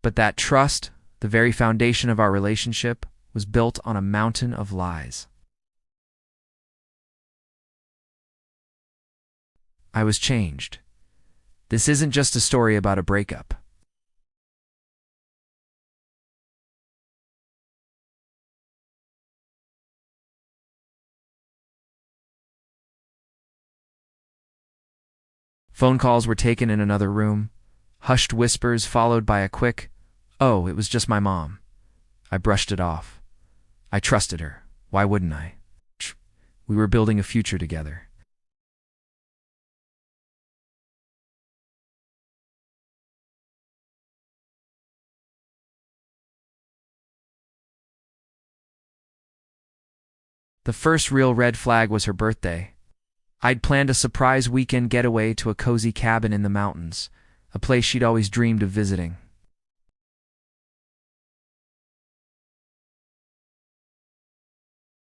But that trust, the very foundation of our relationship, was built on a mountain of lies. I was changed. This isn't just a story about a breakup. Phone calls were taken in another room, hushed whispers followed by a quick, "Oh, it was just my mom." I brushed it off. I trusted her. Why wouldn't I? We were building a future together. The first real red flag was her birthday. I'd planned a surprise weekend getaway to a cozy cabin in the mountains, a place she'd always dreamed of visiting.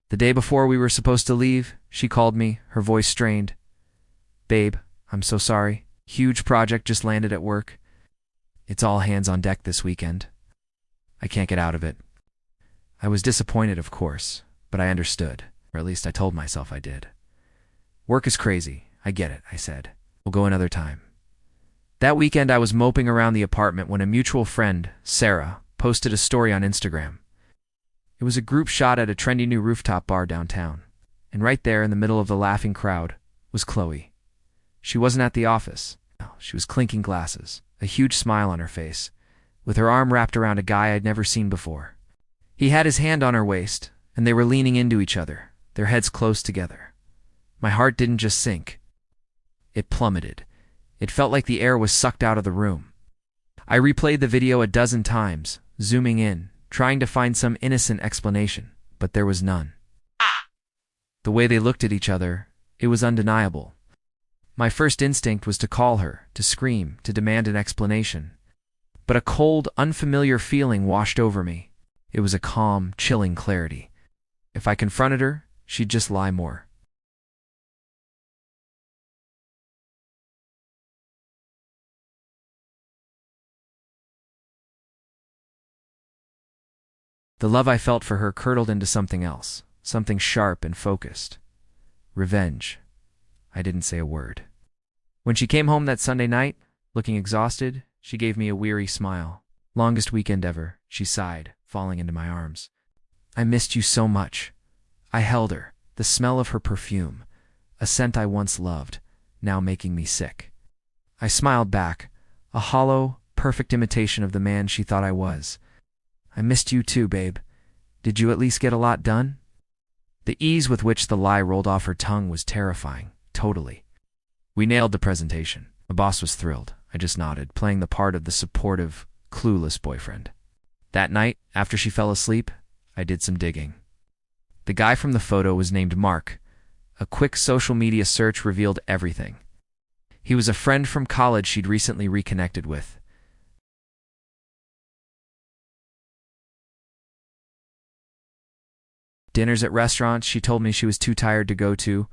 The day before we were supposed to leave, she called me, her voice strained. "Babe, I'm so sorry. Huge project just landed at work. It's all hands on deck this weekend. I can't get out of it." I was disappointed, of course, but I understood, or at least I told myself I did. "Work is crazy. I get it," I said. "We'll go another time." That weekend I was moping around the apartment when a mutual friend, Sarah, posted a story on Instagram. It was a group shot at a trendy new rooftop bar downtown, and right there in the middle of the laughing crowd was Chloe. She wasn't at the office. No, she was clinking glasses, a huge smile on her face, with her arm wrapped around a guy I'd never seen before. He had his hand on her waist, and they were leaning into each other, their heads close together. My heart didn't just sink. It plummeted. It felt like the air was sucked out of the room. I replayed the video a dozen times, zooming in, trying to find some innocent explanation, but there was none. The way they looked at each other, it was undeniable. My first instinct was to call her, to scream, to demand an explanation. But a cold, unfamiliar feeling washed over me. It was a calm, chilling clarity. If I confronted her, she'd just lie more. The love I felt for her curdled into something else, something sharp and focused. Revenge. I didn't say a word. When she came home that Sunday night, looking exhausted, she gave me a weary smile. "Longest weekend ever," she sighed, falling into my arms. "I missed you so much." I held her, the smell of her perfume, a scent I once loved, now making me sick. I smiled back, a hollow, perfect imitation of the man she thought I was. "I missed you too, babe. Did you at least get a lot done?" The ease with which the lie rolled off her tongue was terrifying, totally. "We nailed the presentation." The boss was thrilled. I just nodded, playing the part of the supportive, clueless boyfriend. That night, after she fell asleep, I did some digging. The guy from the photo was named Mark. A quick social media search revealed everything. He was a friend from college she'd recently reconnected with. Dinners at restaurants she told me she was too tired to go to.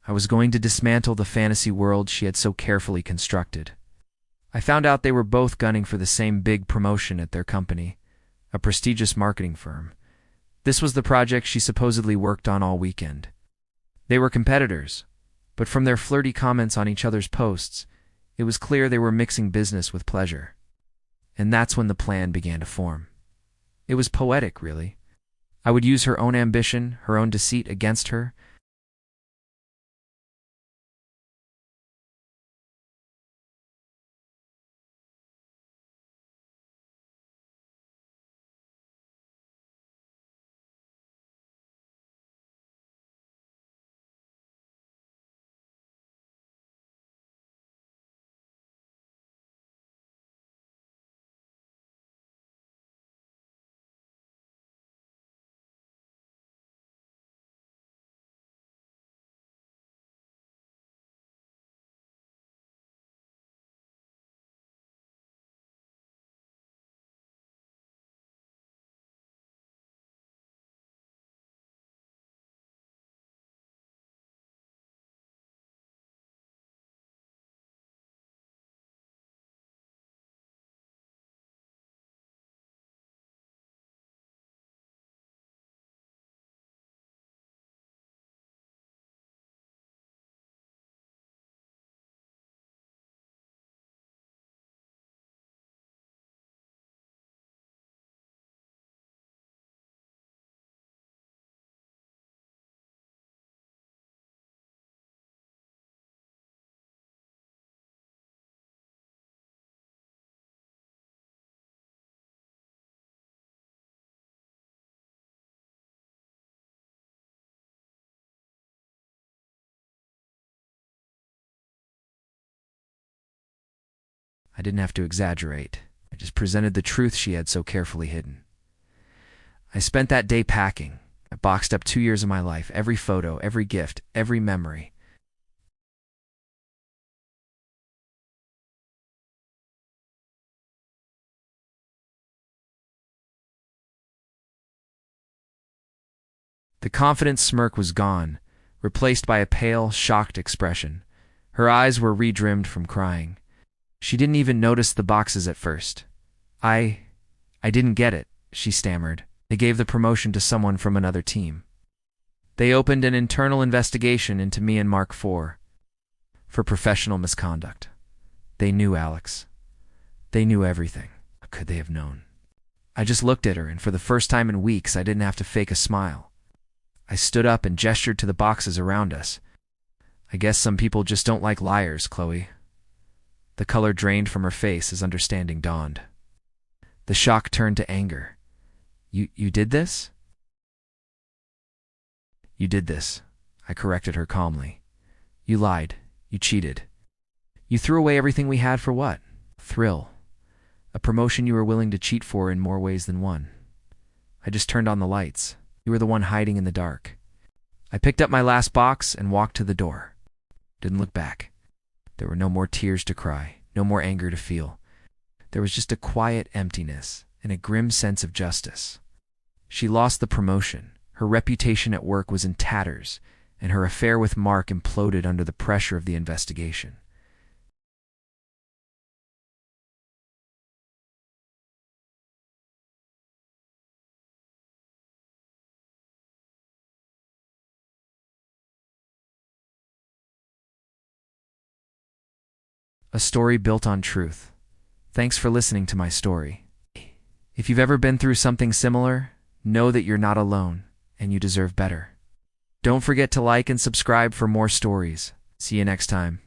I was going to dismantle the fantasy world she had so carefully constructed. I found out they were both gunning for the same big promotion at their company, a prestigious marketing firm. This was the project she supposedly worked on all weekend. They were competitors, but from their flirty comments on each other's posts, it was clear they were mixing business with pleasure. And that's when the plan began to form. It was poetic, really. I would use her own ambition, her own deceit against her, I didn't have to exaggerate. I just presented the truth she had so carefully hidden. I spent that day packing. I boxed up 2 years of my life, every photo, every gift, every memory. The confident smirk was gone, replaced by a pale, shocked expression. Her eyes were redrimmed from crying. She didn't even notice the boxes at first. I didn't get it, she stammered. They gave the promotion to someone from another team. They opened an internal investigation into me and Mark IV for professional misconduct. They knew Alex. They knew everything. How could they have known? I just looked at her, and for the first time in weeks, I didn't have to fake a smile. I stood up and gestured to the boxes around us. I guess some people just don't like liars, Chloe. The color drained from her face as understanding dawned. The shock turned to anger. You did this? You did this, I corrected her calmly. You lied. You cheated. You threw away everything we had for what? Thrill. A promotion you were willing to cheat for in more ways than one. I just turned on the lights. You were the one hiding in the dark. I picked up my last box and walked to the door. Didn't look back. There were no more tears to cry, no more anger to feel. There was just a quiet emptiness and a grim sense of justice. She lost the promotion. Her reputation at work was in tatters, and her affair with Mark imploded under the pressure of the investigation. A story built on truth. Thanks for listening to my story. If you've ever been through something similar, know that you're not alone, and you deserve better. Don't forget to like and subscribe for more stories. See you next time.